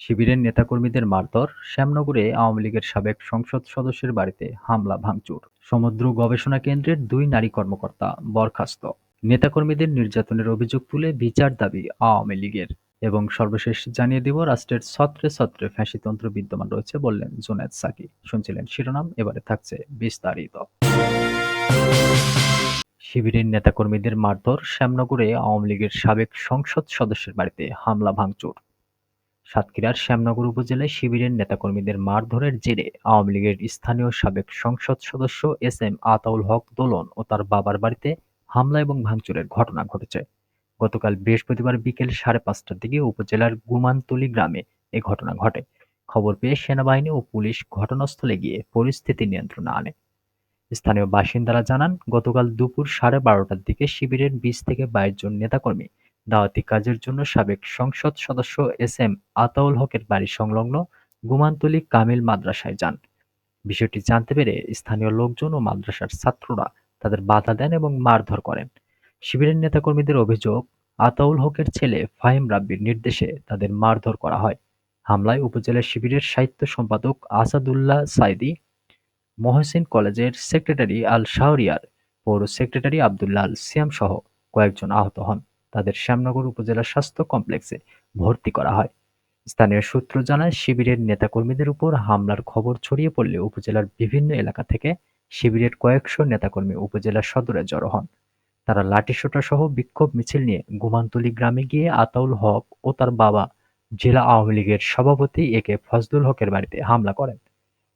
শিবিরের নেতাকর্মীদের মারধর, শ্যামনগরে আওয়ামী লীগের সাবেক সংসদ সদস্যের বাড়িতে হামলা ভাঙচুর, সমুদ্র গবেষণা কেন্দ্রের ২ নারী কর্মকর্তা বরখাস্ত, নেতাকর্মীদের নির্যাতনের অভিযোগ তুলে বিচার দাবি আওয়ামী লীগের। এবং সর্বশেষ জানিয়ে দিব, রাষ্ট্রের ছত্রে ছত্রে ফ্যাসিতন্ত্র বিদ্যমান রয়েছে বললেন জুনায়েদ সাকি। শুনছিলেন শিরোনাম, এবারে থাকছে বিস্তারিত। শিবিরের নেতাকর্মীদের মারধর, শ্যামনগরে আওয়ামী লীগের সাবেক সংসদ সদস্যের বাড়িতে হামলা ভাঙচুর। সাতক্ষীরার শ্যামনগর উপজেলায় শিবিরের নেতাকর্মীদের মারধরের জেরে আওয়ামী লীগের স্থানীয় সাবেক সংসদ সদস্য এস.এম. আতাউল হক দোলন ও তার বাবার বাড়িতে হামলা এবং ভাঙচুরের ঘটনা ঘটেছে। গতকাল বৃহস্পতিবার বিকেল ৫:৩০টার দিকে উপজেলার গুমানতলী গ্রামে এ ঘটনা ঘটে। খবর পেয়ে সেনাবাহিনী ও পুলিশ ঘটনাস্থলে গিয়ে পরিস্থিতি নিয়ন্ত্রণে আনে। স্থানীয় বাসিন্দারা জানান, গতকাল দুপুর ১২:৩০টার দিকে শিবিরের ২০ থেকে ২২ জন নেতাকর্মী দাওয়াতি কাজের জন্য সাবেক সংসদ সদস্য এস.এম. আতাউল হকের বাড়ি সংলগ্ন গুমানতলী কামিল মাদ্রাসায় যান। বিষয়টি জানতে পেরে স্থানীয় লোকজন ও মাদ্রাসার ছাত্ররা তাদের বাধা দেন এবং মারধর করেন। শিবিরের নেতাকর্মীদের অভিযোগ, আতাউল হকের ছেলে ফাহিম রাব্বির নির্দেশে তাদের মারধর করা হয়। হামলায় উপজেলা শিবিরের সাহিত্য সম্পাদক আসাদুল্লাহ সাঈদী, মহসিন কলেজের সেক্রেটারি আল শাহরিয়ার, পৌর সেক্রেটারি আবদুল্লাহ আল সিয়ামসহ কয়েকজন আহত হন। তাদের শ্যামনগর উপজেলা স্বাস্থ্য কমপ্লেক্সে ভর্তি করা হয়। স্থানীয় সূত্র জানায়, শিবিরের নেতাকর্মীদের উপর হামলার খবর ছড়িয়ে পড়লে উপজেলার বিভিন্ন এলাকা থেকে শিবিরের কয়েকশো নেতাকর্মী উপজেলা সদরে জড়ো হন। তারা লাঠিসোঁটাসহ বিক্ষোভ মিছিল নিয়ে গুমানতলী গ্রামে গিয়ে আতাউল হক ও তার বাবা জেলা আওয়ামী লীগের সভাপতি এ.কে ফজলুল হকের বাড়িতে হামলা করেন।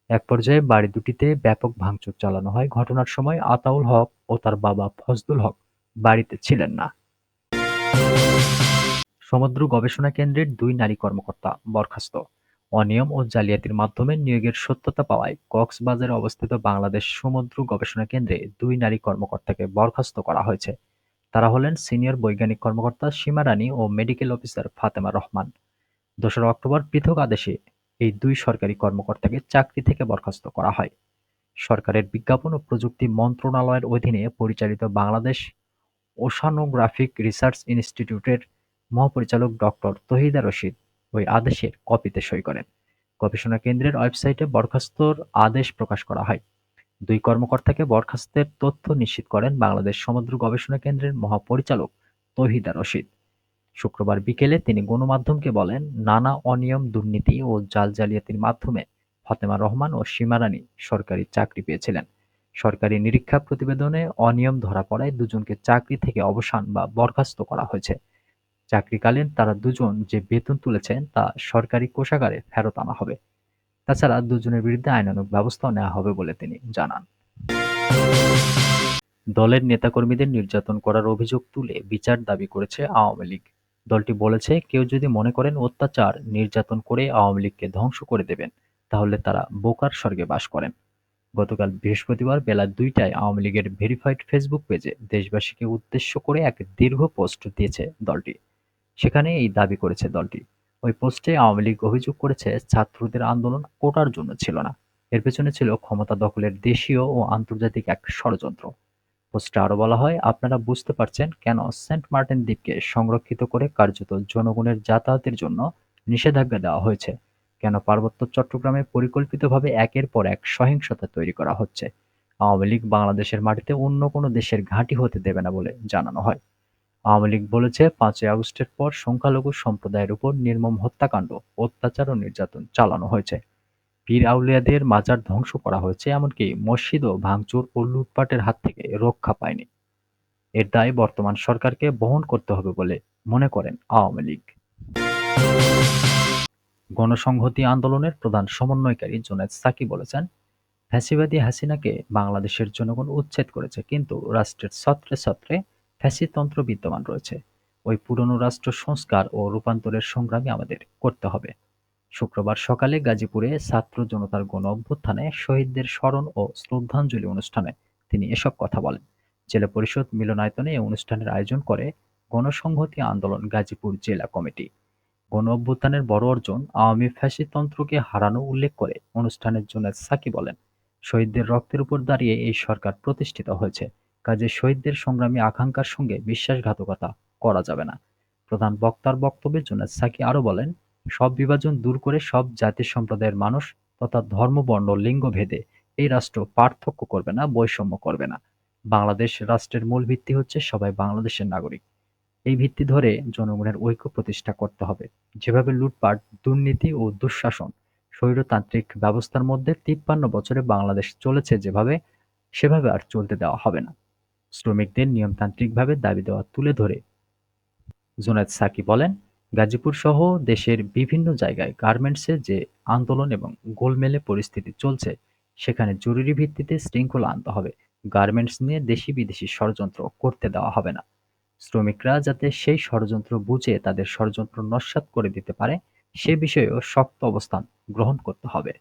একপর্যায়ে বাড়ি দুটিতে ব্যাপক ভাঙচুর চালানো হয়। ঘটনার সময় আতাউল হক ও তার বাবা ফজলুল হক বাড়িতে ছিলেন না। সমুদ্র গবেষণা কেন্দ্রের ২ নারী কর্মকর্তা বরখাস্ত। অনিয়ম ও জালিয়াতির মাধ্যমে নিয়োগের সত্যতা পাওয়ায় কক্সবাজারে অবস্থিত বাংলাদেশ সমুদ্র গবেষণা কেন্দ্রে ২ নারী কর্মকর্তাকে বরখাস্ত করা হয়েছে। তারা হলেন সিনিয়র বৈজ্ঞানিক কর্মকর্তা সীমা রানী ও মেডিকেল অফিসার ফাতেমা রহমান। ২রা অক্টোবর পৃথক আদেশে এই ২ সরকারি কর্মকর্তাকে চাকরি থেকে বরখাস্ত করা হয়। সরকারের বিজ্ঞাপন ও প্রযুক্তি মন্ত্রণালয়ের অধীনে পরিচালিত বাংলাদেশ ওশানোগ্রাফিক রিসার্চ ইনস্টিটিউটের মহাপরিচালক ডক্টর তহিদা রশিদ ওই আদেশের কপিতে সই করেন। গবেষণা কেন্দ্রের ওয়েবসাইটে বরখাস্তর আদেশ প্রকাশ করা হয়। ২ কর্মকর্তাকে বরখাস্তের তথ্য নিশ্চিত করেন বাংলাদেশ সমুদ্র গবেষণা কেন্দ্রের মহাপরিচালক তহিদা রশিদ। শুক্রবার বিকেলে তিনি গণমাধ্যমকে বলেন, নানা অনিয়ম, দুর্নীতি ও জাল-জালিয়াতির মাধ্যমে ফাতেমা রহমান ও সীমা রানী সরকারি চাকরি পেয়েছিলেন। সরকারি নিরীক্ষা প্রতিবেদনে অনিয়ম ধরা পড়ায় দুজনকে চাকরি থেকে অবসান বা বরখাস্ত করা হয়েছে। চাকরিকালীন তারা দুজন যে বেতন তুলেছেন তা সরকারি কোষাগারে ফেরত আনা হবে। তাছাড়া দুজনের বিরুদ্ধে আইনানুগ ব্যবস্থাও নেওয়া হবে বলে তিনি জানান। দলের নেতাকর্মীদের নির্যাতন করার অভিযোগ তুলে বিচার দাবি করেছে আওয়ামী লীগ। দলটি বলেছে, কেউ যদি মনে করেন অত্যাচার, নির্যাতন করে আওয়ামী লীগকে ধ্বংস করে দেবেন, তাহলে তারা বোকার স্বর্গে বাস করেন। গতকাল বৃহস্পতিবার বেলা ২টায় আওয়ামী লীগের ভেরিফাইড ফেসবুক পেজে দেশবাসীকে উদ্দেশ্য করে এক দীর্ঘ পোস্ট দিয়েছে দলটি। সেখানে এই দাবি করেছে দলটি। ওই পোস্টে আওয়ামী লীগ অভিযোগ করেছে, ছাত্রদের আন্দোলন কোটার জন্য ছিল না, এর পেছনে ছিল ক্ষমতা দখলের দেশীয় ও আন্তর্জাতিক এক ষড়যন্ত্র। পোস্টে আরো বলা হয়, আপনারা বুঝতে পারছেন কেন সেন্ট মার্টিন দ্বীপকে সংরক্ষিত করে কার্যত জনগণের যাতায়াতের জন্য নিষেধাজ্ঞা দেওয়া হয়েছে, কেন পার্বত্য চট্টগ্রামে পরিকল্পিতভাবে একের পর এক সহিংসতা তৈরি করা হচ্ছে। আওয়ামী লীগ বাংলাদেশের মাটিতে অন্য কোনো দেশের ঘাঁটি হতে দেবে না বলে জানানো হয়। আওয়ামী লীগ বলেছে, ৫ই আগস্টের পর সংখ্যালঘু সম্প্রদায়ের উপর নির্মম হত্যাকাণ্ড, অত্যাচার ও নির্যাতন চালানো হয়েছে। পীর আউলিয়াদের মাজার ধ্বংস করা হয়েছে, এমনকি মসজিদও ভাঙচুর ও লুটপাটের হাত থেকে রক্ষা পায়নি। এর দায় বর্তমান সরকারকে বহন করতে হবে বলে মনে করেন আওয়ামী লীগ। গণসংহতি আন্দোলনের প্রধান সমন্বয়কারী জুনায়েদ সাকি বলেছেন, ফ্যাসিবাদী হাসিনাকে বাংলাদেশের জনগণ উচ্ছেদ করেছে, কিন্তু রাষ্ট্রের ছত্রে ছত্রে ফ্যাসিতন্ত্র বিদ্যমান রয়েছে। ওই পুরনো রাষ্ট্র সংস্কার ও রূপান্তরের সংগ্রামই আমাদের করতে হবে। শুক্রবার সকালে গাজীপুরে ছাত্র জনতার গণ-অভ্যুত্থানে শহীদদের স্মরণ ও শ্রদ্ধাঞ্জলি অনুষ্ঠানে তিনি এসব কথা বলেন। জেলা পরিষদ মিলনায়তনে এ অনুষ্ঠানের আয়োজন করে গণসংহতি আন্দোলন গাজীপুর জেলা কমিটি। গণ-অভ্যুত্থানের বড় অর্জন আওয়ামী ফ্যাসিতন্ত্রকে হারানো উল্লেখ করে অনুষ্ঠানের জুনায়েদ সাকি বলেন, শহীদদের রক্তের উপর দাঁড়িয়ে এই সরকার প্রতিষ্ঠিত হয়েছে, কাজেই শহীদদের সংগ্রামী আকাঙ্ক্ষার সঙ্গে বিশ্বাসঘাতকতা করা যাবে না। প্রধান বক্তার বক্তব্যে জুনায়েদ সাকি আরও বলেন, সব বিভাজন দূর করে সব জাতি সম্প্রদায়ের মানুষ তথা ধর্ম, বর্ণ, লিঙ্গ ভেদে এই রাষ্ট্র পার্থক্য করবে না, বৈষম্য করবে না। বাংলাদেশ রাষ্ট্রের মূল ভিত্তি হচ্ছে সবাই বাংলাদেশের নাগরিক। এই ভিত্তি ধরে জনগণের ঐক্য প্রতিষ্ঠা করতে হবে। যেভাবে লুটপাট, দুর্নীতি ও দুঃশাসন, স্বৈরতান্ত্রিক ব্যবস্থার মধ্যে ৫৩ বছরে বাংলাদেশ চলেছে যেভাবে, সেভাবে আর চলতে দেওয়া হবে না। শ্রমিকদের নিয়মতান্ত্রিকভাবে দাবি দেওয়া তুলে ধরে জুনায়েদ সাকি বলেন, গাজীপুরসহ দেশের বিভিন্ন জায়গায় গার্মেন্টসে যে আন্দোলন এবং গোলমেলে পরিস্থিতি চলছে, সেখানে জরুরি ভিত্তিতে শৃঙ্খলা আনতে হবে। গার্মেন্টস নিয়ে দেশি-বিদেশি ষড়যন্ত্র করতে দেওয়া হবে না। শ্রমিকরা যাতে সেই ষড়যন্ত্র বুঝে তাদের ষড়যন্ত্র নস্যাৎ করে দিতে পারে, সে বিষয়েও শক্ত অবস্থান গ্রহণ করতে হবে।